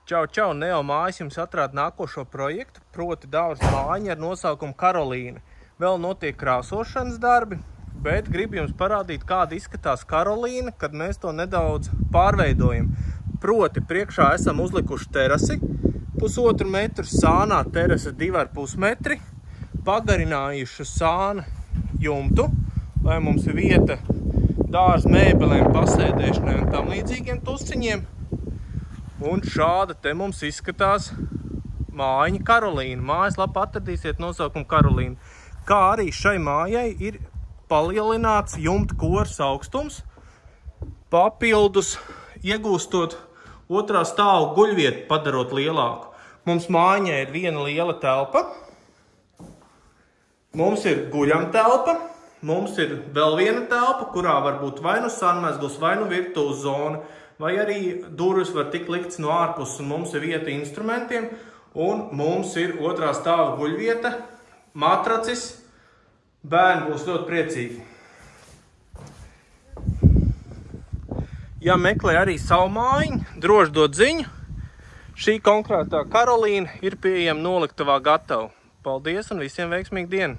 Čau, Neo mājas jums atrāda nākošo projektu, proti dārza mājiņa ar nosaukumu Karolīna. Vēl notiek krāsošanas darbi, bet gribu jums parādīt, kāda izskatās Karolīna, kad mēs to nedaudz pārveidojam. Proti, priekšā esam uzlikuši terasi, 1,5 metru, sānā terasa 2,5 metri, pagarinājuši sāna jumtu, lai mums ir vieta dārza mēbelēm, pasēdēšanai un tam līdzīgiem tusiņiem. Un šāda te mums izskatās mājiņa Karolīna. Mājaslapā atradīsiet nosaukumu Karolīna. Kā arī šai mājai ir palielināts jumta koras augstums, papildus iegūstot otrā stāvu guļvietu, padarot lielāku. Mums mājiņai ir viena liela telpa, mums ir guļamtelpa, mums ir vēl viena telpa, kurā var būt vai nu sanmezgls, vai nu virtuves zona, vai arī durvis var tikt likts no ārpuses, un mums ir vieta instrumentiem, un mums ir otrā stāva guļvieta, matracis, bērni būs ļoti priecīgi. Ja meklē arī savu mājiņu, droši dod ziņu. Šī konkrētā Karolīna ir pieejama noliktavā gatava. Paldies un visiem veiksmīgu dienu!